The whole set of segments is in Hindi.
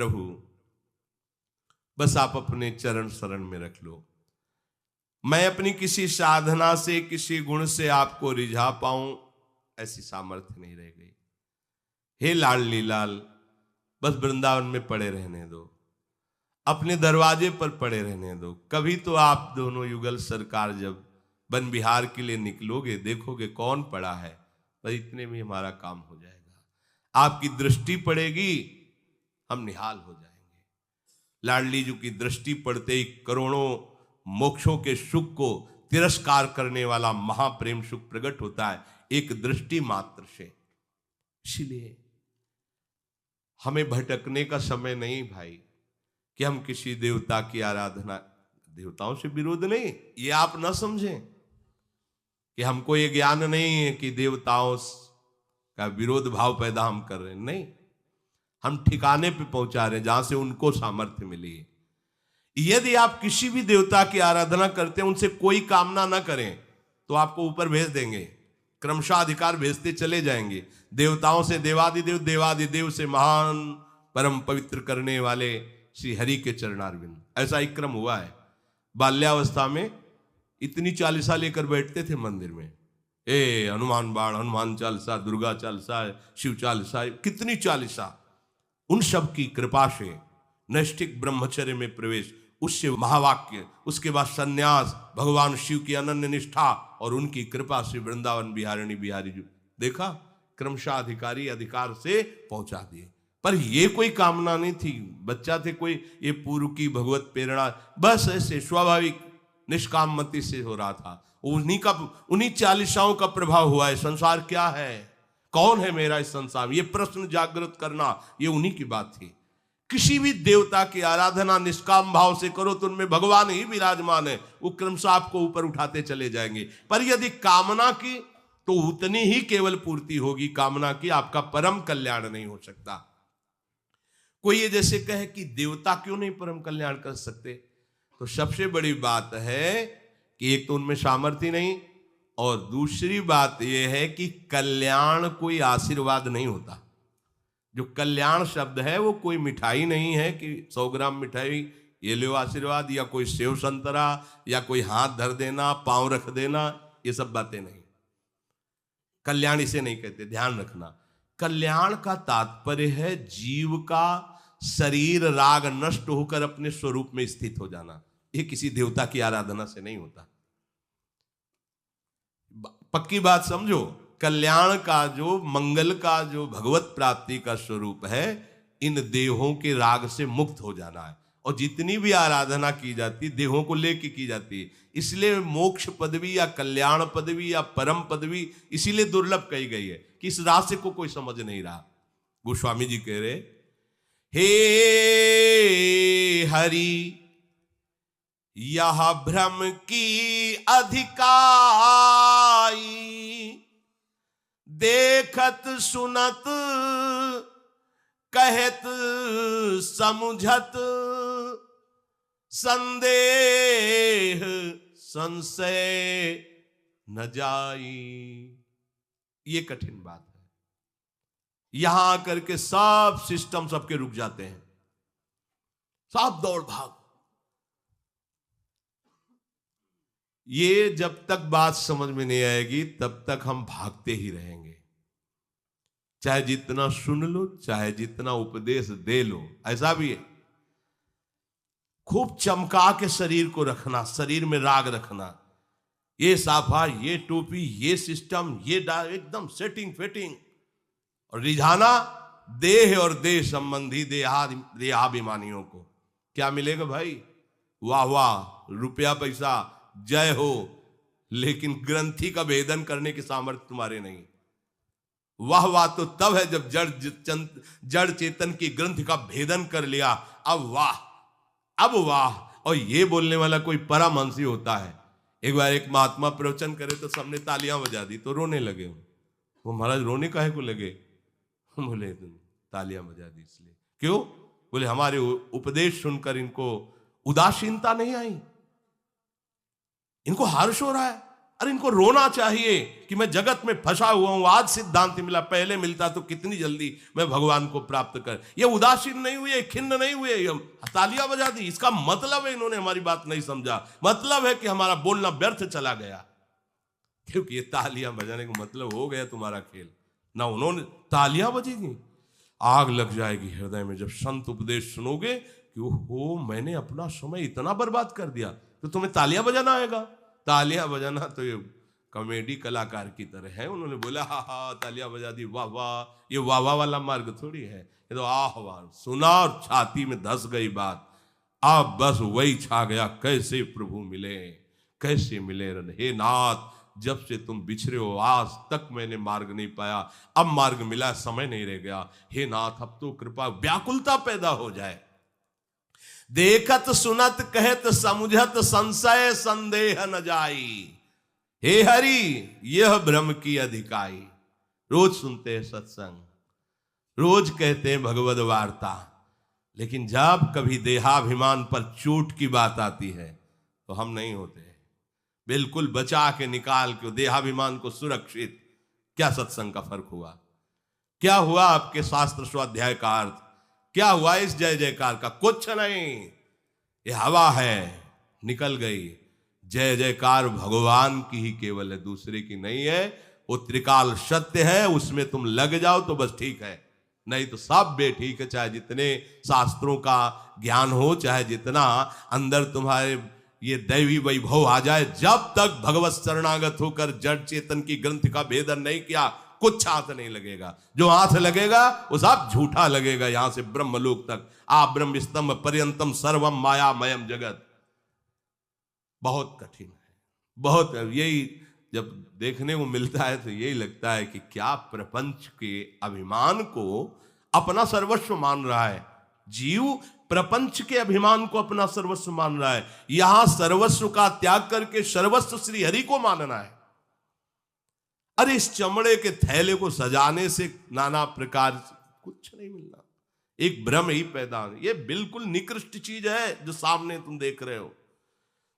प्रभु बस आप अपने चरण शरण में रख लो, मैं अपनी किसी साधना से किसी गुण से आपको रिझा पाऊं ऐसी सामर्थ्य नहीं रह गई। हे लाडली लाल, बस वृंदावन में पड़े रहने दो, अपने दरवाजे पर पड़े रहने दो। कभी तो आप दोनों युगल सरकार जब वन विहार के लिए निकलोगे, देखोगे कौन पड़ा है, बस इतने में हमारा काम हो जाएगा। आपकी दृष्टि पड़ेगी, हम निहाल हो जाएंगे। लाडली जी की दृष्टि पड़ते ही करोड़ों मोक्षों के सुख को तिरस्कार करने वाला महाप्रेम सुख प्रकट होता है एक दृष्टि मात्र से। इसलिए हमें भटकने का समय नहीं भाई कि हम किसी देवता की आराधना, देवताओं से विरोध नहीं, ये आप न समझें कि हमको ये ज्ञान नहीं है कि देवताओं का विरोध भाव पैदा हम कर रहे हैं, नहीं, हम ठिकाने पे पहुंचा रहे हैं जहां से उनको सामर्थ्य मिली है। यदि आप किसी भी देवता की आराधना करते हैं, उनसे कोई कामना ना करें तो आपको ऊपर भेज देंगे, क्रमशः अधिकार भेजते चले जाएंगे। देवताओं से देवादिदेव, देवादिदेव से महान परम पवित्र करने वाले श्री हरि के चरणारविंद, ऐसा एक क्रम हुआ है। बाल्यावस्था में इतनी चालीसा लेकर बैठते थे मंदिर में, हनुमान बाण, हनुमान चालीसा, दुर्गा चालीसा, शिव चालीसा, कितनी चालीसा। उन सब की कृपा से नैष्ठिक ब्रह्मचर्य में प्रवेश, उससे महावाक्य, उसके बाद सन्यास, भगवान शिव की अनन्य निष्ठा और उनकी कृपा से वृंदावन बिहारिणी बिहारी जी, देखा क्रमशः अधिकारी अधिकार से पहुंचा दिए। पर ये कोई कामना नहीं थी, बच्चा थे कोई, ये पूर्व की भगवत प्रेरणा, बस ऐसे स्वाभाविक निष्काम मति से हो रहा था। उन्हीं चालीसाओं का प्रभाव हुआ है। संसार क्या है, कौन है मेरा इस संसार, ये प्रश्न जागृत करना, ये उन्हीं की बात थी। किसी भी देवता की आराधना निष्काम भाव से करो तो उनमें भगवान ही विराजमान है, वो क्रमशः आपको ऊपर उठाते चले जाएंगे। पर यदि कामना की तो उतनी ही केवल पूर्ति होगी, कामना की आपका परम कल्याण नहीं हो सकता। कोई ये जैसे कहे कि देवता क्यों नहीं परम कल्याण कर सकते, तो सबसे बड़ी बात है कि एक तो उनमें सामर्थ्य नहीं, और दूसरी बात यह है कि कल्याण कोई आशीर्वाद नहीं होता। जो कल्याण शब्द है वो कोई मिठाई नहीं है कि 100 ग्राम मिठाई ये लो आशीर्वाद, या कोई सेव संतरा, या कोई हाथ धर देना, पांव रख देना, ये सब बातें नहीं। कल्याण इसे नहीं कहते, ध्यान रखना। कल्याण का तात्पर्य है जीव का शरीर राग नष्ट होकर अपने स्वरूप में स्थित हो जाना। ये किसी देवता की आराधना से नहीं होता, पक्की बात समझो। कल्याण का जो, मंगल का जो भगवत प्राप्ति का स्वरूप है, इन देहों के राग से मुक्त हो जाना है। और जितनी भी आराधना की जाती देहों को लेके की जाती है, इसलिए मोक्ष पदवी या कल्याण पदवी या परम पदवी इसीलिए दुर्लभ कही गई है कि इस रास्ते को कोई समझ नहीं रहा। गोस्वामी जी कह रहे, हे हरि यह भ्रम की अधिकाई, देखत सुनत कहत समझत, संदेह संशय न जाई। ये कठिन बात है। यहां आकर के सब सिस्टम सबके रुक जाते हैं, सब दौड़ भाग। ये जब तक बात समझ में नहीं आएगी तब तक हम भागते ही रहेंगे, चाहे जितना सुन लो, चाहे जितना उपदेश दे लो। ऐसा भी है, खूब चमका के शरीर को रखना, शरीर में राग रखना, ये साफा, ये टोपी, ये सिस्टम, ये एकदम सेटिंग फेटिंग, और रिझाना देह और देह संबंधी देहाभिमानियों को। क्या मिलेगा भाई? वाह वाह, रुपया पैसा, जय हो, लेकिन ग्रंथि का भेदन करने की सामर्थ्य तुम्हारे नहीं। वाह वाह तो तब है जब जड़ चेतन की ग्रंथि का भेदन कर लिया, अब वाह, अब वाह। और ये बोलने वाला कोई परमहंसी होता है। एक बार एक महात्मा प्रवचन करे तो सबने तालियां बजा दी, तो रोने लगे। वो महाराज रोने काहे को लगे? बोले तालियां बजा दी इसलिए। क्यों? बोले हमारे उपदेश सुनकर इनको उदासीनता नहीं आई, इनको हर्ष हो रहा है। अरे इनको रोना चाहिए कि मैं जगत में फंसा हुआ हूं, आज सिद्धांत मिला, पहले मिलता तो कितनी जल्दी मैं भगवान को प्राप्त कर। ये उदासीन नहीं हुए, खिन्न नहीं हुए, ये तालियां बजा दी। इसका मतलब है इन्होंने हमारी बात नहीं समझा, मतलब है कि हमारा बोलना व्यर्थ चला गया, क्योंकि ये तालियां बजाने का मतलब हो गया तुम्हारा खेल ना। उन्होंने तालियां बजेगी, आग लग जाएगी हृदय में जब संत उपदेश सुनोगे कि ओहो मैंने अपना समय इतना बर्बाद कर दिया, तो तुम्हें तालियां बजाना आएगा। तालियां बजाना तो ये कॉमेडी कलाकार की तरह है। उन्होंने बोला हा हा तालियां बजा दी, वाह वाह। ये वाह वाह वाला मार्ग थोड़ी है, ये तो आह वाह, सुना और छाती में धस गई बात। अब बस वही छा गया, कैसे प्रभु मिले, कैसे मिले हे नाथ, जब से तुम बिछड़े हो आज तक मैंने मार्ग नहीं पाया, अब मार्ग मिला, समय नहीं रह गया। हे नाथ अब तो कृपा, व्याकुलता पैदा हो जाए। देखत सुनत कहत समझत संशय संदेह न जाई, हे हरि यह ब्रह्म की अधिकाई। रोज सुनते हैं सत्संग, रोज कहते हैं भगवद वार्ता, लेकिन जब कभी देहाभिमान पर चोट की बात आती है तो हम नहीं होते। बिल्कुल बचा के निकाल के देहाभिमान को सुरक्षित। क्या सत्संग का फर्क हुआ? क्या हुआ आपके शास्त्र स्वाध्याय का अर्थ? क्या हुआ इस जय जयकार का? कुछ नहीं, ये हवा है, निकल गई। जय जयकार भगवान की ही केवल है, दूसरे की नहीं है। वो त्रिकाल सत्य है, उसमें तुम लग जाओ तो बस ठीक है, नहीं तो सब बेठीक है। चाहे जितने शास्त्रों का ज्ञान हो, चाहे जितना अंदर तुम्हारे ये दैवी वैभव आ जाए, जब तक भगवत शरणागत होकर जड़ चेतन की ग्रंथ का भेदन नहीं किया, कुछ हाथ नहीं लगेगा। जो हाथ लगेगा वो सब झूठा लगेगा। यहां से ब्रह्मलोक तक आ ब्रह्म स्तंभ पर्यंतम सर्वम मायामयम जगत, बहुत कठिन है, बहुत। यही जब देखने को मिलता है तो यही लगता है कि क्या प्रपंच के अभिमान को अपना सर्वस्व मान रहा है जीव। प्रपंच के अभिमान को अपना सर्वस्व मान रहा है। यहां सर्वस्व का त्याग करके सर्वस्व श्री हरि को मानना है। अरे इस चमड़े के थैले को सजाने से नाना प्रकार कुछ नहीं मिलना, एक भ्रम ही पैदा। ये बिल्कुल निकृष्ट चीज है जो सामने तुम देख रहे हो।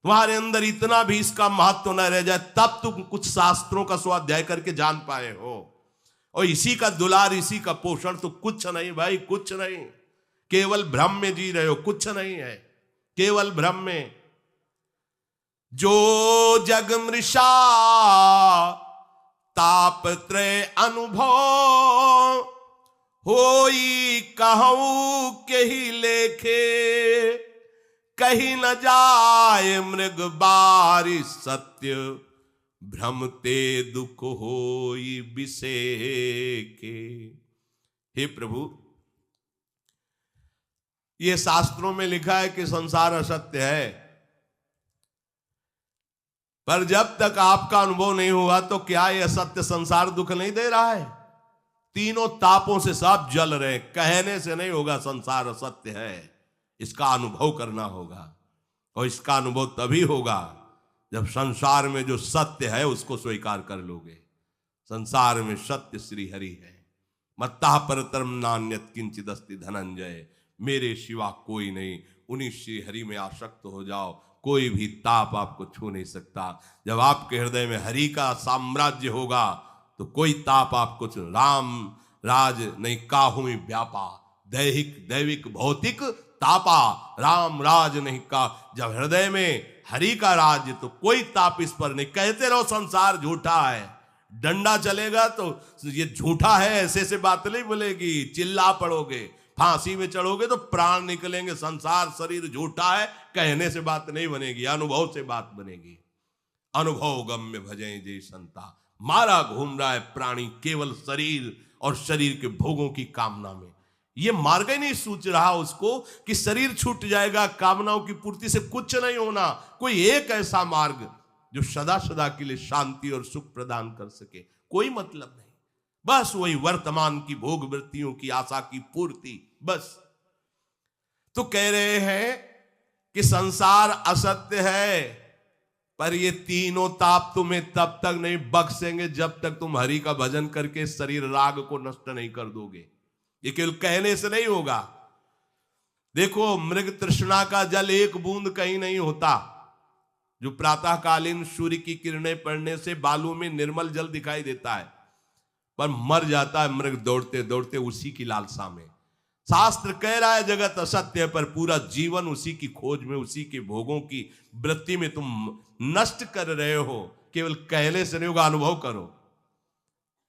तुम्हारे अंदर इतना भी इसका महत्व न रह जाए तब तुम कुछ शास्त्रों का स्वाध्याय करके जान पाए हो। और इसी का दुलार, इसी का पोषण, तो कुछ नहीं भाई, कुछ नहीं। केवल भ्रम में जी रहे हो, कुछ नहीं है, केवल भ्रम में। जो जग मृषा ताप त्रय अनुभव, होई कहूं के ही लेखे, कहीं न जाए मृग बारी सत्य, भ्रमते दुख होई बिसेके। हे प्रभु, ये शास्त्रों में लिखा है कि संसार असत्य है, पर जब तक आपका अनुभव नहीं हुआ तो क्या यह सत्य संसार दुख नहीं दे रहा है? तीनों तापों से सब जल रहे। कहने से नहीं होगा संसार असत्य है, इसका अनुभव करना होगा। और इसका अनुभव तभी होगा जब संसार में जो सत्य है उसको स्वीकार कर लोगे। संसार में सत्य श्री हरि है। मत्ता परतरम नान्यत किंचित अस्ति धनंजय, मेरे सिवा कोई नहीं। उन्हीं श्री हरि में आसक्त हो जाओ, कोई भी ताप आपको छू नहीं सकता। जब आपके हृदय में हरि का साम्राज्य होगा तो कोई ताप आपको राम राज नहीं काहू व्यापा, दैहिक दैविक भौतिक तापा, राम राज नहीं का। जब हृदय में हरि का राज्य तो कोई ताप इस पर नहीं। कहते रहो संसार झूठा है, डंडा चलेगा तो ये झूठा है ऐसे ऐसे बात नहीं बोलेगी, चिल्ला पड़ोगे, फांसी में चढ़ोगे तो प्राण निकलेंगे। संसार शरीर झूठा है कहने से बात नहीं बनेगी, अनुभव से बात बनेगी। अनुभव गम्य भजें जय संता। मारा घूम रहा है प्राणी केवल शरीर और शरीर के भोगों की कामना में। ये मार्ग ही नहीं सूझ रहा उसको कि शरीर छूट जाएगा, कामनाओं की पूर्ति से कुछ नहीं होना। कोई एक ऐसा मार्ग जो सदा सदा के लिए शांति और सुख प्रदान कर सके, कोई मतलब नहीं। बस वही वर्तमान की भोग वृत्तियों की आशा की पूर्ति, बस। तो कह रहे हैं कि संसार असत्य है, पर ये तीनों ताप तुम्हें तब तक नहीं बख्शेंगे जब तक तुम हरि का भजन करके शरीर राग को नष्ट नहीं कर दोगे। ये केवल कहने से नहीं होगा। देखो, मृग तृष्णा का जल एक बूंद कहीं नहीं होता, जो प्रातःकालीन सूर्य की किरणें पड़ने से बालू में निर्मल जल दिखाई देता है, पर मर जाता है मृग दौड़ते दौड़ते उसी की लालसा में। शास्त्र कह रहा है जगत असत्य है, पर पूरा जीवन उसी की खोज में, उसी के भोगों की वृत्ति में तुम नष्ट कर रहे हो। केवल कहने से नहीं होगा, अनुभव करो।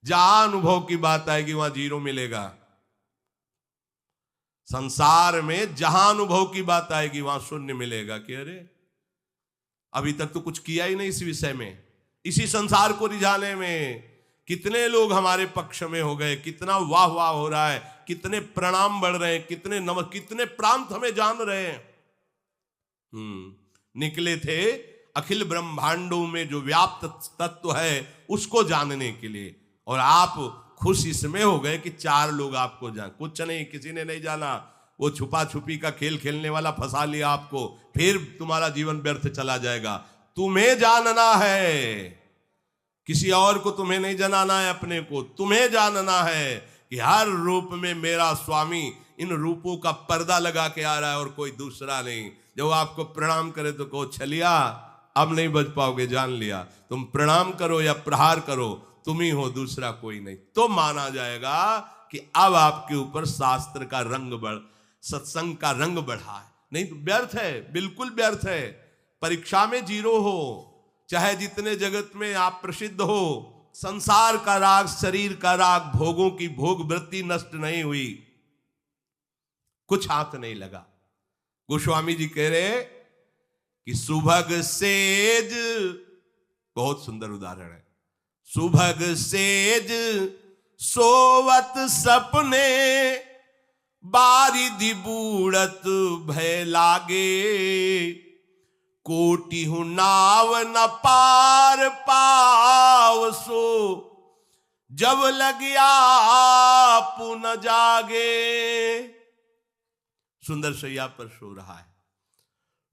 जहां अनुभव की बात आएगी वहां जीरो मिलेगा। संसार में जहां अनुभव की बात आएगी वहां शून्य मिलेगा। कि अरे अभी तक तो कुछ किया ही नहीं इस विषय में, इसी संसार को रिझाने में कितने लोग हमारे पक्ष में हो गए, कितना वाह वाह हो रहा है, कितने प्रणाम बढ़ रहे हैं, कितने प्रांत हमें जान रहे हैं। निकले थे अखिल ब्रह्मांडों में जो व्याप्त तत्व है उसको जानने के लिए, और आप खुश इसमें हो गए कि 4 लोग आपको जान। कुछ नहीं, किसी ने नहीं जाना। वो छुपा छुपी का खेल खेलने वाला फंसा लिया आपको, फिर तुम्हारा जीवन व्यर्थ चला जाएगा। तुम्हें जानना है, किसी और को तुम्हें नहीं जनाना है, अपने को तुम्हें जानना है कि हर रूप में मेरा स्वामी इन रूपों का पर्दा लगा के आ रहा है और कोई दूसरा नहीं। जब आपको प्रणाम करे तो कहो छलिया अब नहीं बच पाओगे, जान लिया। तुम प्रणाम करो या प्रहार करो, तुम ही हो, दूसरा कोई नहीं। तो माना जाएगा कि अब आपके ऊपर शास्त्र का रंग सत्संग का रंग बढ़ा है। नहीं तो व्यर्थ है, बिल्कुल व्यर्थ है। परीक्षा में जीरो हो, चाहे जितने जगत में आप प्रसिद्ध हो, संसार का राग, शरीर का राग, भोगों की भोग वृत्ति नष्ट नहीं हुई, कुछ हाथ नहीं लगा। गोस्वामी जी कह रहे कि सुभग सेज, बहुत सुंदर उदाहरण है। सुभग सेज सोवत सपने, बारिधि बूढ़त भय लागे, कोटि हूं नाव न पार पाव सो, जब लगिया पुन जागे। सुंदर शैया पर सो रहा है,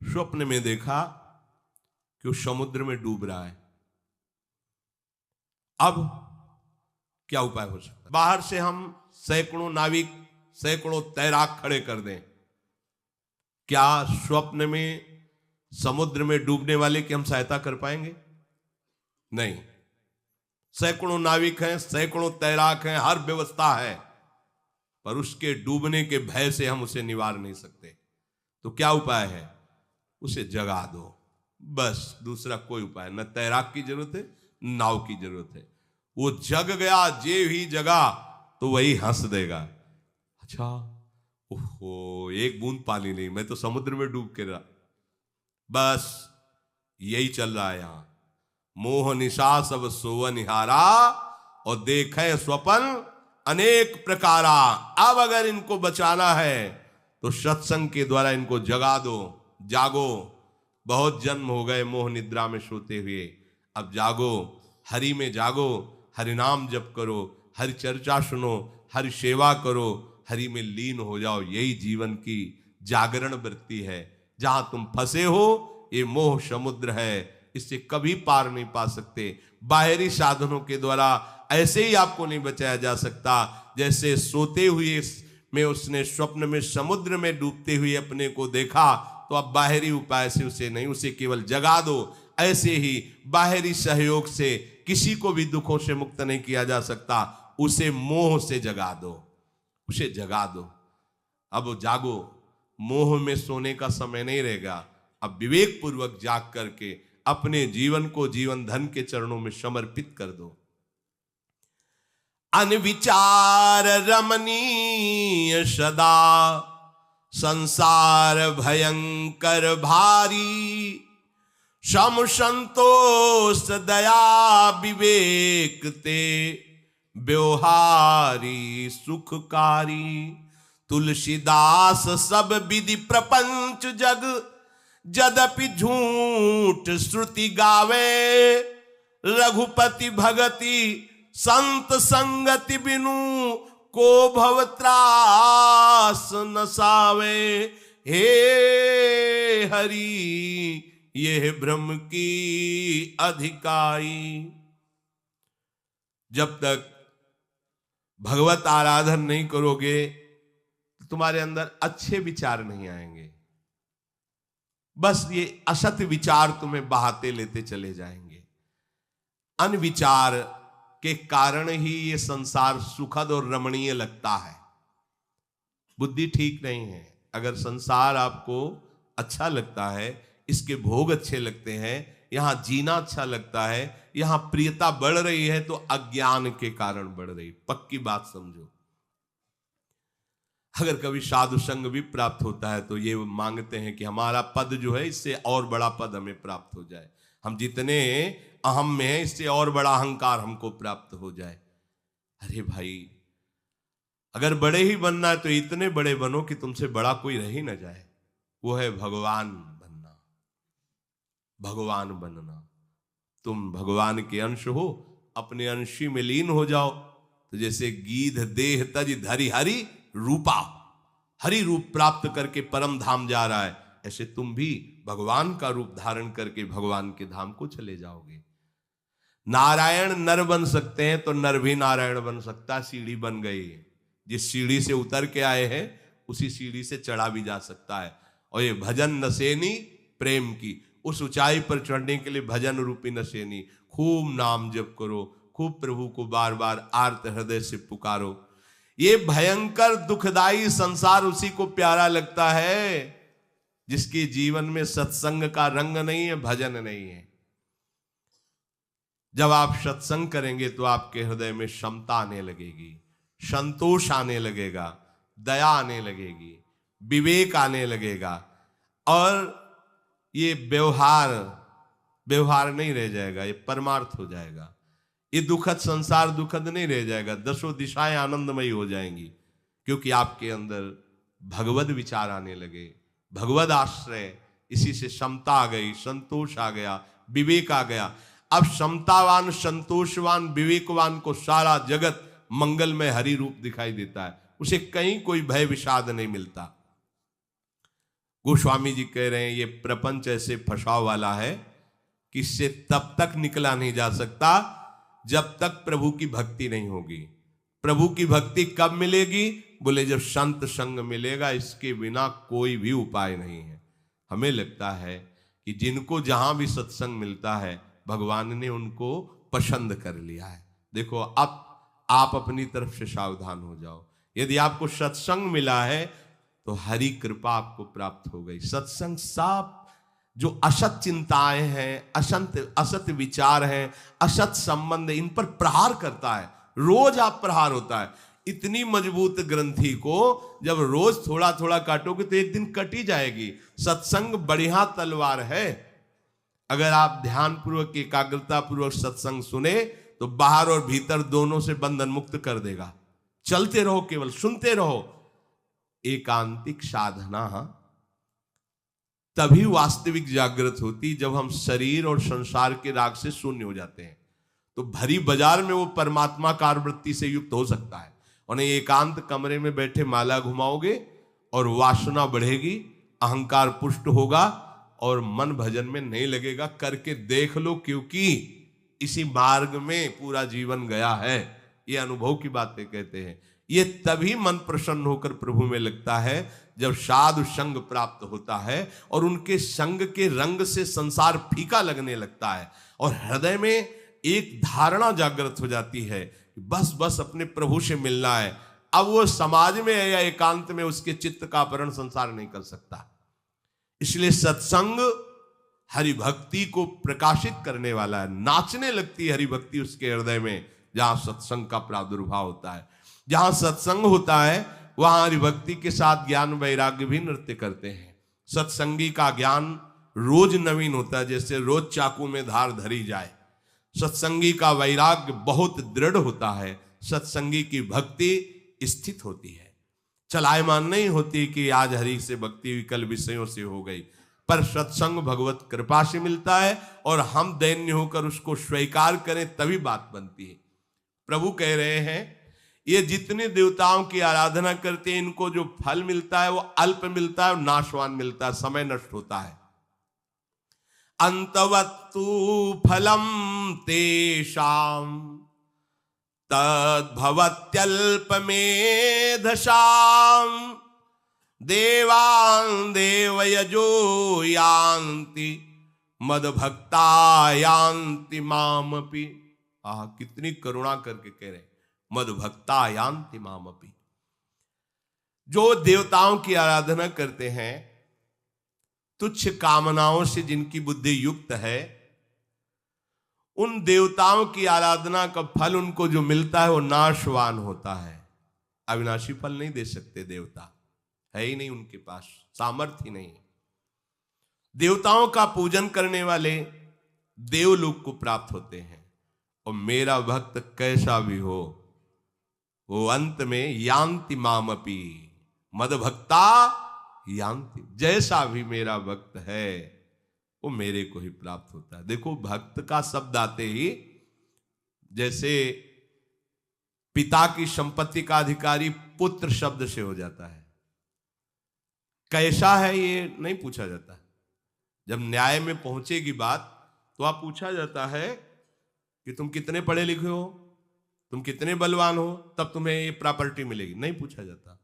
स्वप्न में देखा कि वो समुद्र में डूब रहा है। अब क्या उपाय हो सकता है? बाहर से हम सैकड़ों नाविक, सैकड़ों तैराक खड़े कर दें, क्या स्वप्न में समुद्र में डूबने वाले की हम सहायता कर पाएंगे? नहीं। सैकड़ों नाविक हैं, सैकड़ों तैराक हैं, हर व्यवस्था है, पर उसके डूबने के भय से हम उसे निवार नहीं सकते। तो क्या उपाय है? उसे जगा दो, बस। दूसरा कोई उपाय न तैराक की जरूरत है, नाव की जरूरत है। वो जग गया, जे ही जगा तो वही हंस देगा। अच्छा, ओहो, एक बूंद पानी नहीं, मैं तो समुद्र में डूब के रहा। बस यही चल रहा है यहां। मोह निशा सब सोवन निहारा, और देखे स्वप्न अनेक प्रकारा। अब अगर इनको बचाना है तो सत्संग के द्वारा इनको जगा दो। जागो, बहुत जन्म हो गए मोह निद्रा में सोते हुए, अब जागो, हरि में जागो, हरि नाम जप करो, हरि चर्चा सुनो, हरि सेवा करो, हरि में लीन हो जाओ। यही जीवन की जागरण वृत्ति है। जहां तुम फंसे हो ये मोह समुद्र है, इससे कभी पार नहीं पा सकते। बाहरी साधनों के द्वारा ऐसे ही आपको नहीं बचाया जा सकता। जैसे सोते हुए में उसने स्वप्न में समुद्र में डूबते हुए अपने को देखा, तो अब बाहरी उपाय से उसे नहीं, उसे केवल जगा दो। ऐसे ही बाहरी सहयोग से किसी को भी दुखों से मुक्त नहीं किया जा सकता। उसे मोह से जगा दो, उसे जगा दो। अब जागो, मोह में सोने का समय नहीं रहेगा। अब विवेक पूर्वक जाग करके अपने जीवन को जीवन धन के चरणों में समर्पित कर दो। अनविचार रमणीय सदा, संसार भयंकर भारी, सम संतोष दया विवेक ते, व्यवहारी सुखकारी। तुलसीदास सब विधि प्रपंच जग, यद्यपि झूठ श्रुति गावे। रघुपति भगति संत संगति बिनु, को भव त्रास नसावे। हे हरि यह ब्रह्म की अधिकाई। जब तक भगवत आराधन नहीं करोगे तो तुम्हारे अंदर अच्छे विचार नहीं आएंगे। बस ये असत विचार तुम्हें बहाते लेते चले जाएंगे। अनविचार के कारण ही ये संसार सुखद और रमणीय लगता है। बुद्धि ठीक नहीं है। अगर संसार आपको अच्छा लगता है, इसके भोग अच्छे लगते हैं, यहां जीना अच्छा लगता है, यहां प्रियता बढ़ रही है, तो अज्ञान के कारण बढ़ रही। पक्की बात समझो। अगर कभी साधु संग भी प्राप्त होता है तो ये मांगते हैं कि हमारा पद जो है इससे और बड़ा पद हमें प्राप्त हो जाए, हम जितने अहम में हैं इससे और बड़ा अहंकार हमको प्राप्त हो जाए। अरे भाई, अगर बड़े ही बनना है तो इतने बड़े बनो कि तुमसे बड़ा कोई रह ही ना जाए। वो है भगवान बनना, भगवान बनना। तुम भगवान के अंश हो, अपने अंशी में लीन हो जाओ। तो जैसे गीध देह तज धरि हरि रूपा, हरि रूप प्राप्त करके परम धाम जा रहा है, ऐसे तुम भी भगवान का रूप धारण करके भगवान के धाम को चले जाओगे। नारायण नर बन सकते हैं तो नर भी नारायण बन सकता है। सीढ़ी बन गई, जिस सीढ़ी से उतर के आए हैं उसी सीढ़ी से चढ़ा भी जा सकता है। और ये भजन नसेनी प्रेम की, उस ऊंचाई पर चढ़ने के लिए भजन रूपी नसेनी, खूब नाम जप करो, खूब प्रभु को बार बार आर्त हृदय से पुकारो। ये भयंकर दुखदाई संसार उसी को प्यारा लगता है जिसके जीवन में सत्संग का रंग नहीं है, भजन नहीं है। जब आप सत्संग करेंगे तो आपके हृदय में क्षमता आने लगेगी, संतोष आने लगेगा, दया आने लगेगी, विवेक आने लगेगा, और ये व्यवहार नहीं रह जाएगा, ये परमार्थ हो जाएगा। ये दुखद संसार दुखद नहीं रह जाएगा, दसों दिशाएं आनंदमयी हो जाएंगी, क्योंकि आपके अंदर भगवद विचार आने लगे, भगवद आश्रय। इसी से क्षमता आ गई, संतोष आ गया, विवेक आ गया। अब क्षमतावान, संतोषवान, विवेकवान को सारा जगत मंगलमय हरि रूप दिखाई देता है, उसे कहीं कोई भय विषाद नहीं मिलता। गोस्वामी जी कह रहे हैं ये प्रपंच ऐसे फंसाव वाला है कि इससे तब तक निकला नहीं जा सकता जब तक प्रभु की भक्ति नहीं होगी। प्रभु की भक्ति कब मिलेगी? बोले जब संत संग मिलेगा, इसके बिना कोई भी उपाय नहीं है। हमें लगता है कि जिनको जहां भी सत्संग मिलता है भगवान ने उनको पसंद कर लिया है। देखो, अब आप अपनी तरफ से सावधान हो जाओ। यदि आपको सत्संग मिला है तो हरि कृपा आपको प्राप्त हो गई। सत्संग सब जो असत चिंताएं हैं, असत विचार हैं, असत संबंध, इन पर प्रहार करता है। रोज आप प्रहार होता है। इतनी मजबूत ग्रंथि को जब रोज थोड़ा थोड़ा काटोगे तो एक दिन कटी जाएगी। सत्संग बढ़िया तलवार है। अगर आप ध्यान पूर्वक, एकाग्रता पूर्वक सत्संग सुने तो बाहर और भीतर दोनों से बंधन मुक्त कर देगा। चलते रहो, केवल सुनते रहो। एकांतिक साधना तभी वास्तविक जागृत होती जब हम शरीर और संसार के राग से शून्य हो जाते हैं। तो भरी बाजार में वो परमात्मा कार वृत्ति से युक्त हो सकता है। और एकांत कमरे में बैठे माला घुमाओगे और वासना बढ़ेगी, अहंकार पुष्ट होगा और मन भजन में नहीं लगेगा। करके देख लो, क्योंकि इसी मार्ग में पूरा जीवन गया है। ये अनुभव की बातें कहते हैं। ये तभी मन प्रसन्न होकर प्रभु में लगता है जब साधु संग प्राप्त होता है और उनके संग के रंग से संसार फीका लगने लगता है और हृदय में एक धारणा जागृत हो जाती है कि बस बस अपने प्रभु से मिलना है। अब वो समाज में है या एकांत में, उसके चित्त का अपहरण संसार नहीं कर सकता। इसलिए सत्संग हरि भक्ति को प्रकाशित करने वाला है। नाचने लगती है हरि भक्ति उसके हृदय में जहां सत्संग का प्रादुर्भाव होता है। जहां सत्संग होता है वहां हरि भक्ति के साथ ज्ञान वैराग्य भी नृत्य करते हैं। सत्संगी का ज्ञान रोज नवीन होता है, जैसे रोज चाकू में धार धरी जाए। सत्संगी का वैराग्य बहुत दृढ़ होता है। सत्संगी की भक्ति स्थित होती है, चलायमान नहीं होती कि आज हरि से भक्ति कल विषयों से हो गई। पर सत्संग भगवत कृपा से मिलता है और हम दैन्य होकर उसको स्वीकार करें तभी बात बनती है। प्रभु कह रहे हैं ये जितने देवताओं की आराधना करते हैं इनको जो फल मिलता है वो अल्प मिलता है, नाशवान मिलता है, समय नष्ट होता है। अंतवत्तु फलम तेषाम तद्भवत्यल्पमेधसाम देवान देवयजो यान्ति मद भक्ता यान्ति मामपि। आह, कितनी करुणा करके कह रहे, मद भक्ता यान्ति मामपि। जो देवताओं की आराधना करते हैं, तुच्छ कामनाओं से जिनकी बुद्धि युक्त है, उन देवताओं की आराधना का फल उनको जो मिलता है वो नाशवान होता है। अविनाशी फल नहीं दे सकते देवता, है ही नहीं उनके पास, सामर्थ्य ही नहीं। देवताओं का पूजन करने वाले देवलोक को प्राप्त होते हैं, और मेरा भक्त कैसा भी हो वो अंत में यान्ति मामपि मद भक्ता यान्ति। जैसा भी मेरा भक्त है वो मेरे को ही प्राप्त होता है। देखो, भक्त का शब्द आते ही जैसे पिता की संपत्ति का अधिकारी पुत्र शब्द से हो जाता है। कैसा है ये नहीं पूछा जाता। जब न्याय में पहुंचेगी बात तो आप पूछा जाता है कि तुम कितने पढ़े लिखे हो, तुम कितने बलवान हो, तब तुम्हें ये प्रॉपर्टी मिलेगी। नहीं पूछा जाता।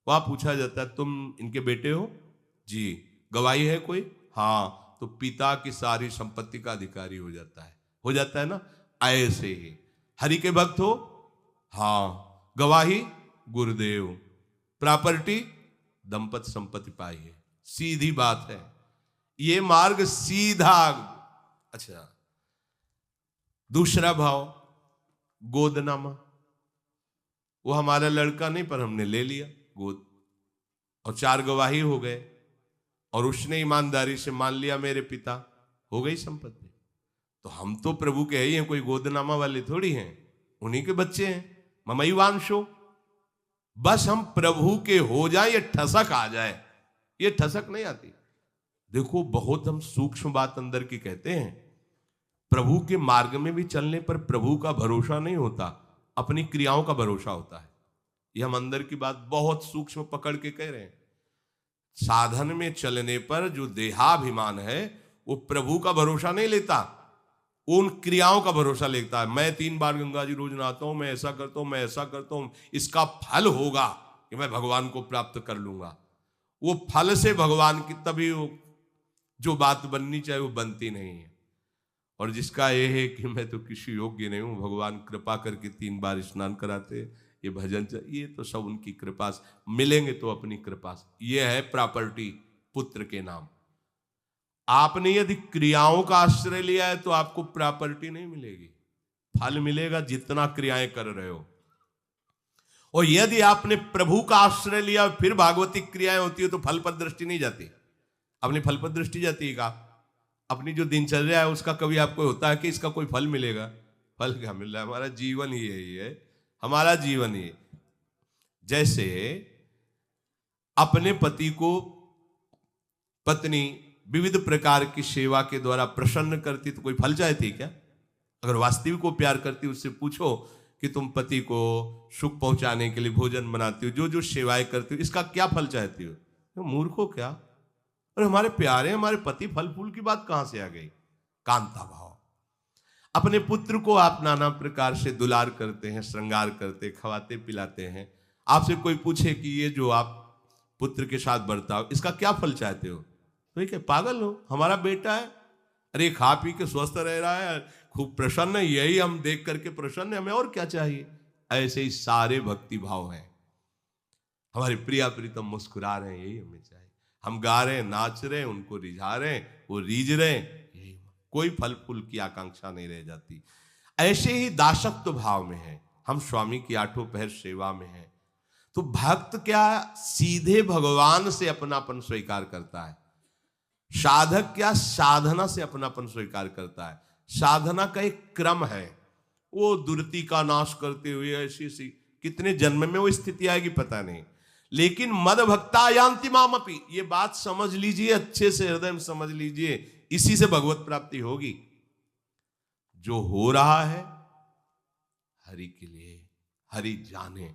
वहां पूछा जाता है तुम इनके बेटे हो जी, गवाही है कोई, हाँ, तो पिता की सारी संपत्ति का अधिकारी हो जाता है ना। ऐसे ही हरि के भक्त हो, हाँ, गवाही गुरुदेव, प्रॉपर्टी दंपति संपत्ति पाई है। सीधी बात है, ये मार्ग सीधा। अच्छा, दूसरा भाव गोदनामा, वो हमारा लड़का नहीं पर हमने ले लिया गोद, और 4 गवाही हो गए, और उसने ईमानदारी से मान लिया मेरे पिता, हो गई संपत्ति। तो हम तो प्रभु के ही हैं, कोई गोदनामा वाले थोड़ी हैं, उन्हीं के बच्चे हैं। ममई वांशो, बस हम प्रभु के हो जाए, ये ठसक आ जाए, ये ठसक नहीं आती। देखो, बहुत हम सूक्ष्म बात अंदर की कहते हैं। प्रभु के मार्ग में भी चलने पर प्रभु का भरोसा नहीं होता, अपनी क्रियाओं का भरोसा होता है। ये हम अंदर की बात बहुत सूक्ष्म पकड़ के कह रहे हैं। साधन में चलने पर जो देहाभिमान है वो प्रभु का भरोसा नहीं लेता, उन क्रियाओं का भरोसा लेता है। मैं 3 बार गंगा जी रोज नहाता हूं, मैं ऐसा करता हूं, मैं ऐसा करता हूं, इसका फल होगा कि मैं भगवान को प्राप्त कर लूंगा। वो फल से भगवान की तभी जो बात बननी चाहिए वो बनती नहीं है। और जिसका ये है कि मैं तो किसी योग्य नहीं हूं, भगवान कृपा करके 3 बार स्नान कराते, ये भजन, ये तो सब उनकी कृपा से मिलेंगे, तो अपनी कृपा से। ये है प्रॉपर्टी पुत्र के नाम। आपने यदि क्रियाओं का आश्रय लिया है तो आपको प्रॉपर्टी नहीं मिलेगी, फल मिलेगा जितना क्रियाएं कर रहे हो। और यदि आपने प्रभु का आश्रय लिया फिर भागवतिक क्रियाएं होती है तो फल पर दृष्टि नहीं जाती। अपनी फल पर दृष्टि जाती है का, अपनी जो दिनचर्या है उसका कभी आपको होता है कि इसका कोई फल मिलेगा? फल क्या मिल रहा है? हमारा जीवन ही यही है, हमारा जीवन ही। जैसे अपने पति को पत्नी विविध प्रकार की सेवा के द्वारा प्रसन्न करती तो कोई फल चाहती क्या? अगर वास्तविक को प्यार करती उससे पूछो कि तुम पति को सुख पहुंचाने के लिए भोजन बनाती हो, जो जो सेवाएं करती हो, इसका क्या फल चाहती हो? तो मूर्खो क्या? और हमारे प्यारे हमारे पति, फल फूल की बात कहां से आ गई? कांता भाव। अपने पुत्र को आप नाना प्रकार से दुलार करते हैं, श्रृंगार करते, खवाते पिलाते हैं। आपसे कोई पूछे कि ये जो आप पुत्र के साथ बर्ताव, इसका क्या फल चाहते हो? तो क्या पागल हो? हमारा बेटा है, अरे खा पी के स्वस्थ रह रहा है, खूब प्रसन्न है, यही हम देख करके प्रसन्न है, हमें और क्या चाहिए? ऐसे ही सारे भक्ति भाव हैं। हमारे प्रिया प्रीतम मुस्कुरा रहे हैं, यही हमें चाहिए। हम गा रहे हैं, नाच रहे हैं, उनको रिझा रहे हैं, वो रीझ रहे हैं, यही। कोई फल फूल की आकांक्षा नहीं रह जाती। ऐसे ही दासत्व भाव में है, हम स्वामी की 8 पहर सेवा में है। तो भक्त क्या सीधे भगवान से अपनापन स्वीकार करता है, साधक क्या साधना से अपनापन स्वीकार करता है। साधना का एक क्रम है, वो दुर्ति का नाश करते हुए ऐसी सी कितने जन्म में वो स्थिति आएगी पता नहीं, लेकिन मद भक्ता यान्ति मामपि, ये बात समझ लीजिए, अच्छे से हृदय में समझ लीजिए, इसी से भगवत प्राप्ति होगी। जो हो रहा है हरि के लिए, हरि जाने।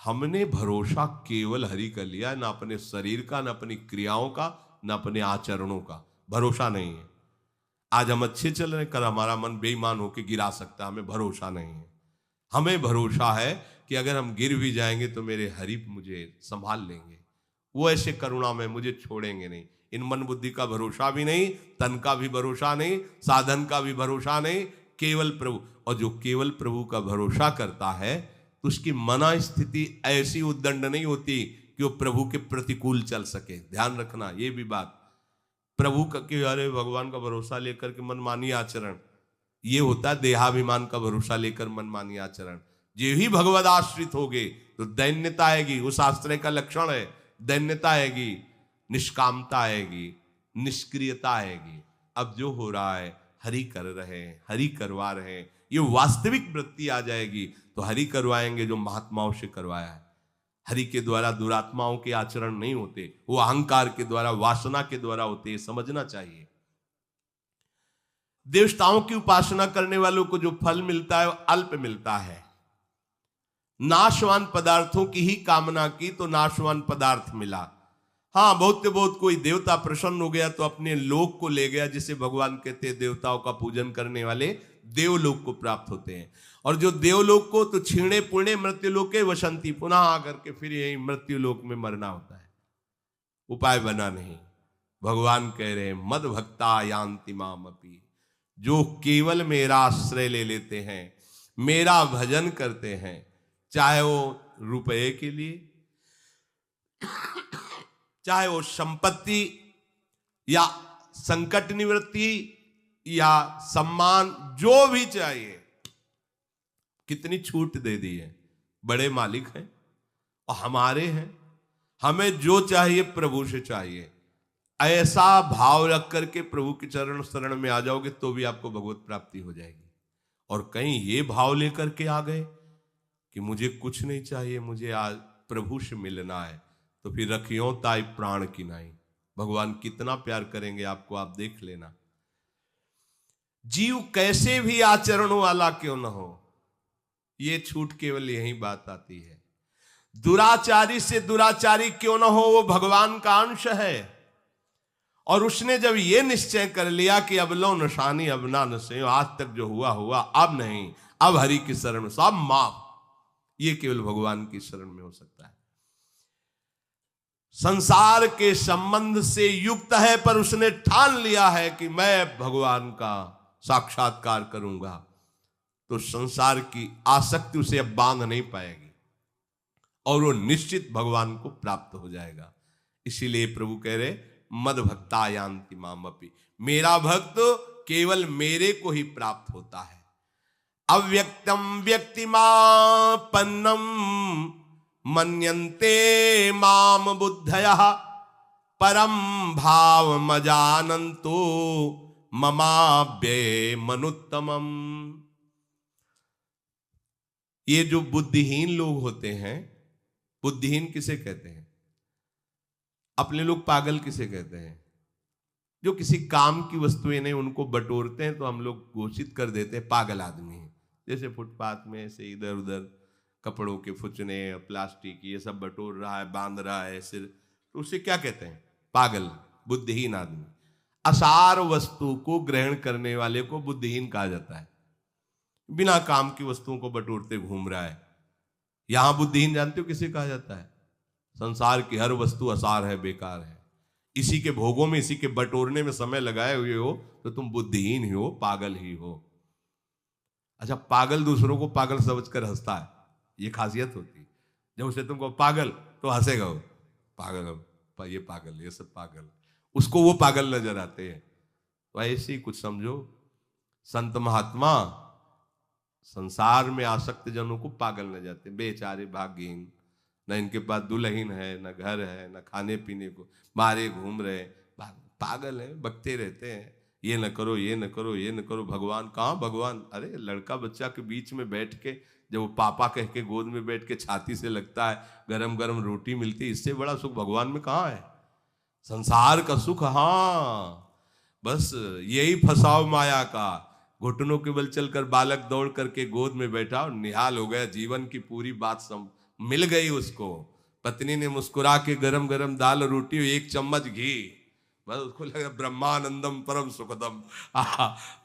हमने भरोसा केवल हरि का लिया, ना अपने शरीर का, ना अपनी क्रियाओं का, ना अपने आचरणों का भरोसा नहीं है। आज हम अच्छे चल रहे, कल हमारा मन बेईमान होकर गिरा सकता है, हमें भरोसा नहीं है। हमें भरोसा है कि अगर हम गिर भी जाएंगे तो मेरे हरि मुझे संभाल लेंगे, वो ऐसे करुणा में मुझे छोड़ेंगे नहीं। इन मन बुद्धि का भरोसा भी नहीं, तन का भी भरोसा नहीं, साधन का भी भरोसा नहीं, केवल प्रभु। और जो केवल प्रभु का भरोसा करता है तो उसकी मना स्थिति ऐसी उद्दंड नहीं होती कि वो प्रभु के प्रतिकूल चल सके। ध्यान रखना ये भी बात। प्रभु का कि अरे भगवान का भरोसा लेकर के मनमानी आचरण, ये होता है देहाभिमान का भरोसा लेकर मनमानी आचरण। जे ही भगवद आश्रित होगे तो दैन्यता आएगी, उस आश्रय का लक्षण है दैन्यता आएगी, निष्कामता आएगी, निष्क्रियता आएगी। अब जो हो रहा है हरि कर रहे हैं, हरि करवा रहे हैं, ये वास्तविक वृत्ति आ जाएगी तो हरि करवाएंगे जो महात्माओं से करवाया है। हरि के द्वारा दुरात्माओं के आचरण नहीं होते, वो अहंकार के द्वारा, वासना के द्वारा होते, समझना चाहिए। देवताओं की उपासना करने वालों को जो फल मिलता है वो अल्प मिलता है। नाशवान पदार्थों की ही कामना की तो नाशवान पदार्थ मिला। हाँ, बहुत कोई देवता प्रसन्न हो गया तो अपने लोक को ले गया, जिसे भगवान कहते हैं देवताओं का पूजन करने वाले देवलोक को प्राप्त होते हैं। और जो देवलोक को तो क्षीणे पुण्य मृत्युलोके वसंती, पुनः आकर के फिर यही मृत्युलोक में मरना होता है। उपाय बना नहीं। भगवान कह रहे हैं मद भक्ता यान्ति माम अपि, जो केवल मेरा आश्रय ले लेते हैं, मेरा भजन करते हैं, चाहे वो रुपए के लिए, चाहे वो संपत्ति या संकट निवृत्ति या सम्मान, जो भी चाहिए। कितनी छूट दे दी है, बड़े मालिक हैं और हमारे हैं, हमें जो चाहिए प्रभु से चाहिए। ऐसा भाव रख करके प्रभु के चरण शरण में आ जाओगे तो भी आपको भगवत प्राप्ति हो जाएगी। और कहीं ये भाव लेकर के आ गए कि मुझे कुछ नहीं चाहिए, मुझे आज प्रभु से मिलना है, तो फिर रखियो ताई प्राण की नाई। भगवान कितना प्यार करेंगे आपको, आप देख लेना। जीव कैसे भी आचरण वाला क्यों न हो, ये छूट केवल यही बात आती है। दुराचारी से दुराचारी क्यों न हो, वो भगवान का अंश है। और उसने जब ये निश्चय कर लिया कि अब लो निशानी अब ना नसे, आज तक जो हुआ हुआ, अब नहीं, अब हरि की शरण में सब माफ, ये केवल भगवान की शरण में हो सकता है। संसार के संबंध से युक्त है, पर उसने ठान लिया है कि मैं भगवान का साक्षात्कार करूंगा, तो संसार की आसक्ति उसे अब बांध नहीं पाएगी और वो निश्चित भगवान को प्राप्त हो जाएगा। इसीलिए प्रभु कह रहे मद भक्ता यान्ति माम अपि, मेरा भक्त केवल मेरे को ही प्राप्त होता है। अव्यक्तम व्यक्तिमापन्नम मन्यन्ते माम बुद्धयः, परम भाव मजानन्तो ममाव्यय मनुत्तमम। ये जो बुद्धिहीन लोग होते हैं, बुद्धिहीन किसे कहते हैं? अपने लोग पागल किसे कहते हैं? जो किसी काम की वस्तुएं नहीं उनको बटोरते हैं तो हम लोग घोषित कर देते हैं पागल आदमी है। जैसे फुटपाथ में से इधर उधर कपड़ों के फुचने, प्लास्टिक, ये सब बटोर रहा है, बांध रहा है सिर, तो उसे क्या कहते हैं? पागल, बुद्धिहीन आदमी। असार वस्तु को ग्रहण करने वाले को बुद्धिहीन कहा जाता है। बिना काम की वस्तुओं को बटोरते घूम रहा है, यहां बुद्धिहीन जानते हो किसे कहा जाता है? संसार की हर वस्तु असार है, बेकार है, इसी के भोगों में, इसी के बटोरने में समय लगाए हुए हो तो तुम बुद्धिहीन ही हो, पागल ही हो। अच्छा, पागल दूसरों को पागल समझकर हंसता है, ये खासियत होती है। जब उसे तुमको पागल तो हंसेगा वो, पागल, ये पागल, ये सब पागल, उसको वो पागल नजर आते हैं। तो ऐसे ही कुछ समझो, संत महात्मा संसार में आसक्त जनों को पागल न जाते, बेचारे भाग्यहीन, न इनके पास दुल्हन है, न घर है, न खाने पीने को, मारे घूम रहे, पागल है, बकते रहते हैं, ये न करो, ये न करो, ये न करो। भगवान कहाँ भगवान? अरे लड़का बच्चा के बीच में बैठ के, जब वो पापा कह के गोद में बैठ के छाती से लगता है, गरम गरम रोटी मिलती है, इससे बड़ा सुख भगवान में कहाँ है? संसार का सुख, हाँ, बस यही फसाव माया का। घुटनों के बल चलकर बालक दौड़ करके गोद में बैठा और निहाल हो गया, जीवन की पूरी बात मिल गई उसको। पत्नी ने मुस्कुरा के गरम गरम दाल रोटी और 1 चम्मच घी, बस उसको लगा ब्रह्मानंदम परम सुखदम,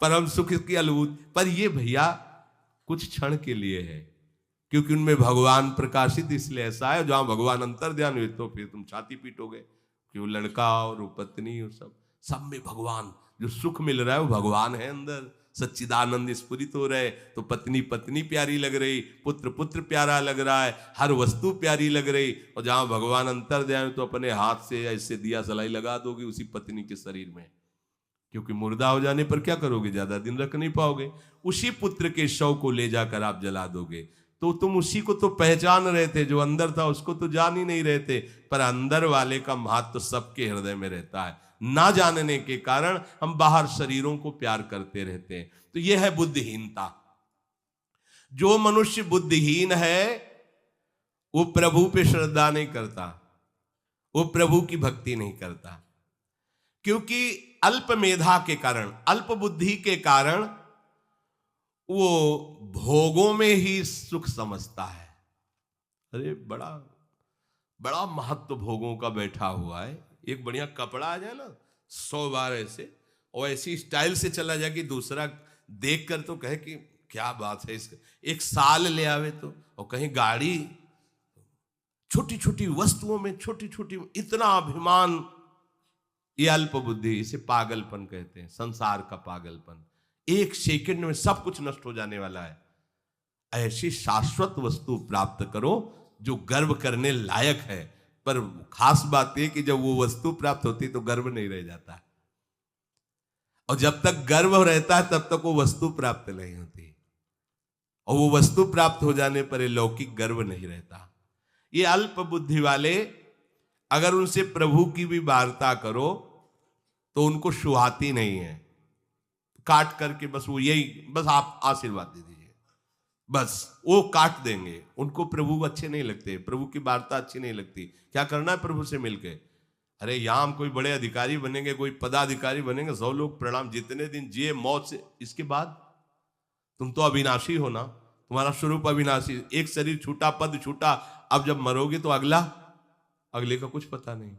परम सुख की अनुभूति। पर ये भैया कुछ क्षण के लिए है, क्योंकि उनमें भगवान प्रकाशित इसलिए ऐसा है, जहां भगवान अंतर्ध्यान हुए तो फिर तुम छाती पीटोगे कि वो लड़का और वो पत्नी, वो सब में भगवान, जो सुख मिल रहा है वो भगवान है अंदर, सच्चिदानंद स्फुरित हो रहे। तो पत्नी पत्नी प्यारी लग रही, पुत्र पुत्र प्यारा लग रहा है, हर वस्तु प्यारी लग रही। और जहां भगवान अंतर्ध्यान तो अपने हाथ से ऐसे दिया सलाई लगा दोगे उसी पत्नी के शरीर में, क्योंकि मुर्दा हो जाने पर क्या करोगे, ज्यादा दिन रख नहीं पाओगे। उसी पुत्र के शव को ले जाकर आप जला दोगे। तो तुम उसी को तो पहचान रहे थे, जो अंदर था उसको तो जान ही नहीं रहे थे, पर अंदर वाले का महत्व तो सबके हृदय में रहता है। ना जानने के कारण हम बाहर शरीरों को प्यार करते रहते हैं। तो यह है बुद्धिहीनता। जो मनुष्य बुद्धिहीन है वो प्रभु पे श्रद्धा नहीं करता, वो प्रभु की भक्ति नहीं करता, क्योंकि अल्प मेधा के कारण, अल्प बुद्धि के कारण वो भोगों में ही सुख समझता है। अरे बड़ा बड़ा महत्व भोगों का बैठा हुआ है। एक बढ़िया कपड़ा आ जाए ना 100 बार ऐसे और ऐसी स्टाइल से चला जाए कि दूसरा देख कर तो कहे कि क्या बात है इसका। एक साल ले आवे तो, और कहीं गाड़ी, छोटी छोटी वस्तुओं में छोटी छोटी इतना अभिमान, ये अल्प बुद्धि, इसे पागलपन कहते हैं, संसार का पागलपन। एक सेकंड में सब कुछ नष्ट हो जाने वाला है। ऐसी शाश्वत वस्तु प्राप्त करो जो गर्व करने लायक है। पर खास बात यह कि जब वो वस्तु प्राप्त होती तो गर्व नहीं रह जाता, और जब तक गर्व रहता है तब तक वो वस्तु प्राप्त नहीं होती, और वो वस्तु प्राप्त हो जाने पर ये लौकिक गर्व नहीं रहता। ये अल्प बुद्धि वाले, अगर उनसे प्रभु की भी वार्ता करो तो उनको सुहाती नहीं है। काट करके बस वो यही, बस आप आशीर्वाद दे दीजिए, बस वो काट देंगे। उनको प्रभु अच्छे नहीं लगते, प्रभु की वार्ता अच्छी नहीं लगती। क्या करना है प्रभु से मिलके? अरे यहां हम कोई बड़े अधिकारी बनेंगे, कोई पदाधिकारी बनेंगे, 100 लोग प्रणाम, जितने दिन जिए मौत से, इसके बाद तुम तो अविनाशी हो ना, तुम्हारा स्वरूप अविनाशी। एक शरीर छूटा, पद छूटा, अब जब मरोगे तो अगले का कुछ पता नहीं।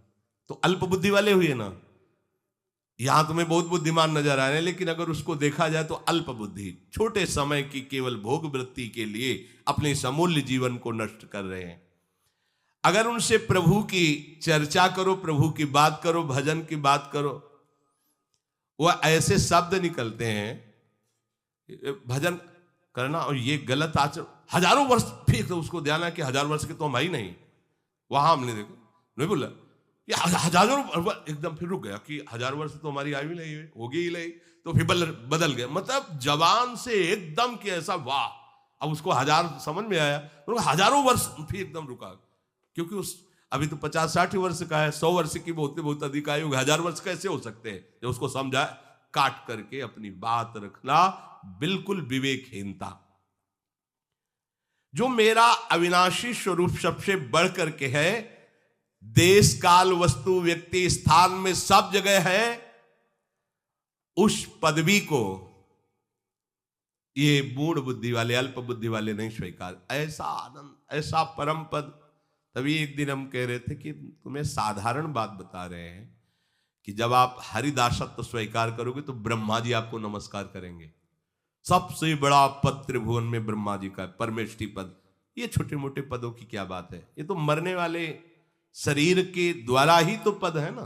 तो अल्प बुद्धि वाले हुए ना। यहां तुम्हें बहुत बुद्धिमान नजर आ रहे हैं, लेकिन अगर उसको देखा जाए तो अल्प बुद्धि, छोटे समय की केवल भोग वृत्ति के लिए अपने समूल्य जीवन को नष्ट कर रहे हैं। अगर उनसे प्रभु की चर्चा करो, प्रभु की बात करो, भजन की बात करो, वह ऐसे शब्द निकलते हैं भजन करना और ये गलत आचरण, हजारों वर्ष, फिर तो उसको ध्यान है कि 1000 वर्ष के तो हम ही नहीं, वहां हमने देखो नहीं बोला ये हजारों, एकदम फिर रुक गया कि 1000 वर्ष तो हमारी आयु नहीं होगी ही नहीं, तो फिर बदल गया। मतलब जवान से एकदम कि ऐसा वाह, अब उसको 1000 समझ में आया, तो हजारों वर्ष फिर एकदम रुका, क्योंकि उस अभी तो 50-60 वर्ष का है, 100 वर्ष की बहुत अधिक आयु, 1000 वर्ष कैसे हो सकते हैं? जब उसको समझा, काट करके अपनी बात रखना बिल्कुल विवेकहीनता। जो मेरा अविनाशी स्वरूप सबसे बढ़ करके है, देश काल वस्तु व्यक्ति स्थान में सब जगह है, उस पदवी को ये मूढ़ बुद्धि वाले, अल्प बुद्धि वाले नहीं स्वीकार। ऐसा आनंद, ऐसा परम पद। तभी एक दिन हम कह रहे थे कि तुम्हें साधारण बात बता रहे हैं कि जब आप हरिदासत्व स्वीकार करोगे तो ब्रह्मा जी आपको नमस्कार करेंगे। सबसे बड़ा पद त्रिभुवन में ब्रह्मा जी का, परमेष्ठी पद। ये छोटे मोटे पदों की क्या बात है? ये तो मरने वाले शरीर के द्वारा ही तो पद है ना।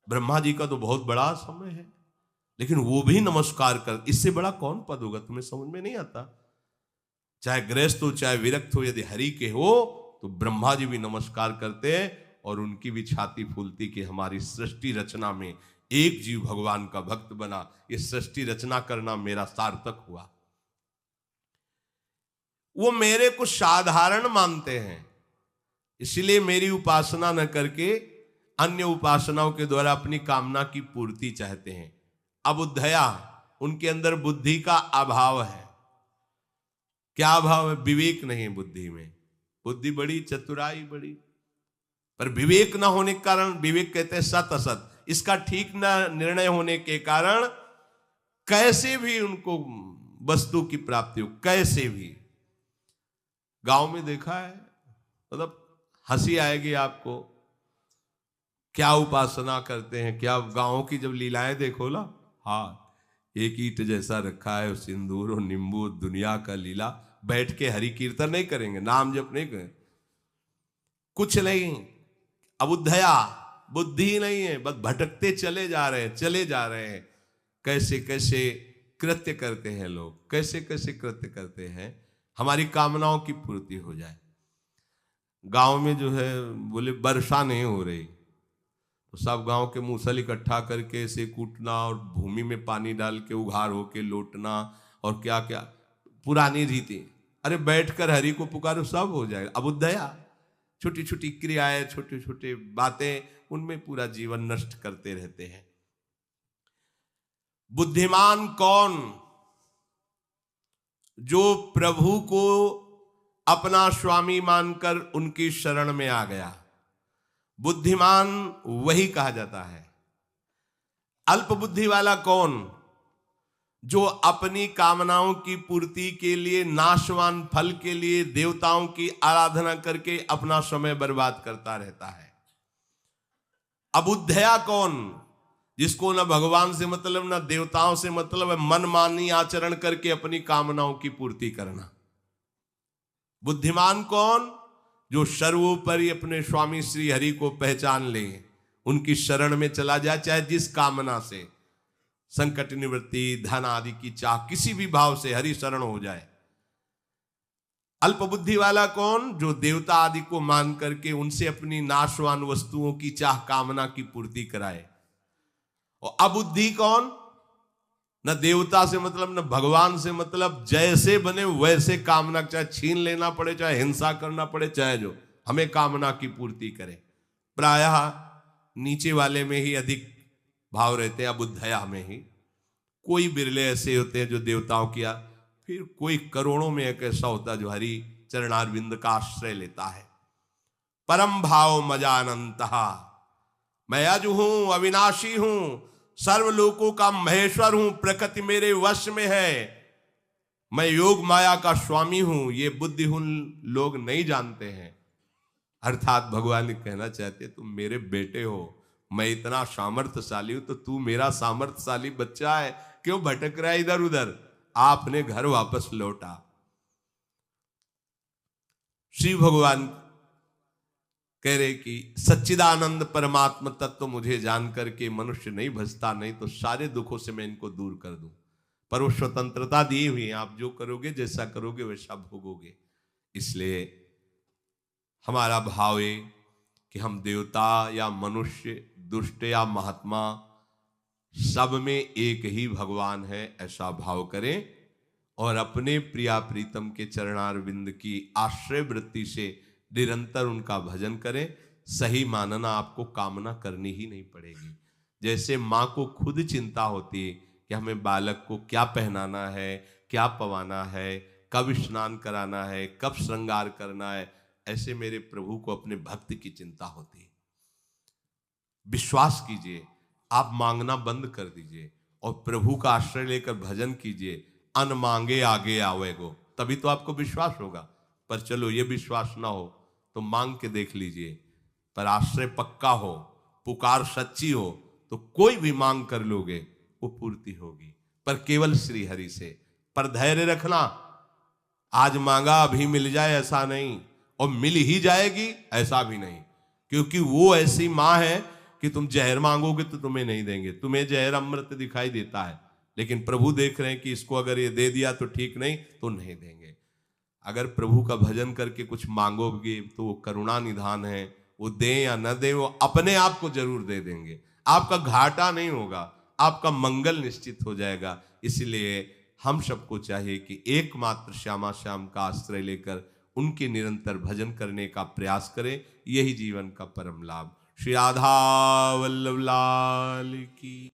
ब्रह्मा जी का तो बहुत बड़ा समय है, लेकिन वो भी नमस्कार कर, इससे बड़ा कौन पद होगा? तुम्हें समझ में नहीं आता। चाहे गृहस्थ हो चाहे विरक्त हो, यदि हरि के हो तो ब्रह्मा जी भी नमस्कार करते हैं और उनकी भी छाती फूलती कि हमारी सृष्टि रचना में एक जीव भगवान का भक्त बना, ये सृष्टि रचना करना मेरा सार्थक हुआ। वो मेरे को साधारण मानते हैं, इसलिए मेरी उपासना न करके अन्य उपासनाओं के द्वारा अपनी कामना की पूर्ति चाहते हैं। अबुद्धया, उनके अंदर बुद्धि का अभाव है। क्या अभाव है? विवेक नहीं बुद्धि में। बुद्धि बड़ी, चतुराई बड़ी, पर विवेक न होने के कारण, विवेक कहते हैं सत असत, इसका ठीक न निर्णय होने के कारण कैसे भी उनको वस्तु की प्राप्ति हो, कैसे भी। गांव में देखा है, मतलब हंसी आएगी आपको, क्या उपासना करते हैं, क्या गांव की जब लीलाएं देखो ना, हाँ, एक ईंट जैसा रखा है, सिंदूर और नींबू, दुनिया का लीला, बैठ के हरि कीर्तन नहीं करेंगे, नाम जप नहीं करेंगे, कुछ नहीं, अबुद्धया, बुद्धि नहीं है, बस भटकते चले जा रहे हैं। कैसे कैसे कृत्य करते हैं लोग, कैसे कैसे कृत्य करते हैं, हमारी कामनाओं की पूर्ति हो जाए। गांव में जो है बोले वर्षा नहीं हो रही तो सब गांव के मूसल इकट्ठा करके इसे कूटना और भूमि में पानी डाल के उघार होके लौटना और क्या क्या पुरानी रीति। अरे बैठकर हरि को पुकारो, सब हो जाएगा। अबुद्धया, छोटी छोटी क्रियाएं, छोटे छोटे बातें, उनमें पूरा जीवन नष्ट करते रहते हैं। बुद्धिमान कौन? जो प्रभु को अपना स्वामी मानकर उनकी शरण में आ गया, बुद्धिमान वही कहा जाता है। अल्प बुद्धि वाला कौन? जो अपनी कामनाओं की पूर्ति के लिए, नाशवान फल के लिए देवताओं की आराधना करके अपना समय बर्बाद करता रहता है। अबुद्धया कौन? जिसको न भगवान से मतलब न देवताओं से मतलब है, मनमानी आचरण करके अपनी कामनाओं की पूर्ति करना। बुद्धिमान कौन? जो सर्वोपरि अपने स्वामी श्री हरि को पहचान ले, उनकी शरण में चला जाए, चाहे जिस कामना से, संकट निवृत्ति, धन आदि की चाह, किसी भी भाव से हरि शरण हो जाए। अल्प बुद्धि वाला कौन? जो देवता आदि को मान करके उनसे अपनी नाशवान वस्तुओं की चाह कामना की पूर्ति कराए। और अबुद्धि कौन? न देवता से मतलब न भगवान से मतलब, जैसे बने वैसे कामना, चाहे छीन लेना पड़े, चाहे हिंसा करना पड़े, चाहे जो, हमें कामना की पूर्ति करे। प्रायः नीचे वाले में ही अधिक भाव रहते हैं, अबुद्धया में ही। कोई बिरले ऐसे होते हैं जो देवताओं किया, फिर कोई करोड़ों में एक ऐसा होता है जो हरि चरणारविंद का आश्रय लेता है। परम भाव मजानंतहा, मैं अज हूं, अविनाशी हूं, सर्वलोकों का महेश्वर हूं, प्रकृति मेरे वश में है, मैं योग माया का स्वामी हूं। ये बुद्धिहीन लोग नहीं जानते हैं। अर्थात भगवान कहना चाहते, तुम मेरे बेटे हो, मैं इतना सामर्थ्यशाली हूं, तो तू मेरा सामर्थ्यशाली बच्चा है, क्यों भटक रहा है इधर उधर? आपने घर वापस लौटा। श्री भगवान कह रहे कि सच्चिदानंद परमात्मा तत्व मुझे जान करके मनुष्य नहीं भजता, नहीं तो सारे दुखों से मैं इनको दूर कर दूं। पर वो स्वतंत्रता दी हुई है, आप जो करोगे, जैसा करोगे वैसा भोगोगे। इसलिए हमारा भाव है कि हम देवता या मनुष्य, दुष्ट या महात्मा, सब में एक ही भगवान है, ऐसा भाव करें और अपने प्रिया प्रीतम के चरणारविंद की आश्रय वृत्ति से निरंतर उनका भजन करें। सही मानना, आपको कामना करनी ही नहीं पड़ेगी। जैसे माँ को खुद चिंता होती है कि हमें बालक को क्या पहनाना है, क्या पवाना है, कब स्नान कराना है, कब श्रृंगार करना है, ऐसे मेरे प्रभु को अपने भक्त की चिंता होती है। विश्वास कीजिए, आप मांगना बंद कर दीजिए और प्रभु का आश्रय लेकर भजन कीजिए। अन मांगे आगे आवेगो, तभी तो आपको विश्वास होगा। पर चलो ये विश्वास ना हो तो मांग के देख लीजिए, पर आश्रय पक्का हो, पुकार सच्ची हो, तो कोई भी मांग कर लोगे वो पूर्ति होगी, पर केवल श्री हरि से। पर धैर्य रखना, आज मांगा अभी मिल जाए ऐसा नहीं, और मिल ही जाएगी ऐसा भी नहीं, क्योंकि वो ऐसी माँ है कि तुम जहर मांगोगे तो तुम्हें नहीं देंगे। तुम्हें जहर अमृत दिखाई देता है, लेकिन प्रभु देख रहे हैं कि इसको अगर ये दे दिया तो ठीक, नहीं तो नहीं देंगे। अगर प्रभु का भजन करके कुछ मांगोगे तो वो करुणा निधान है, वो दें या न दें, वो अपने आप को जरूर दे देंगे। आपका घाटा नहीं होगा, आपका मंगल निश्चित हो जाएगा। इसलिए हम सबको चाहिए कि एकमात्र श्यामा श्याम का आश्रय लेकर उनके निरंतर भजन करने का प्रयास करें। यही जीवन का परम लाभ। श्री राधा वल्लभ लाल की।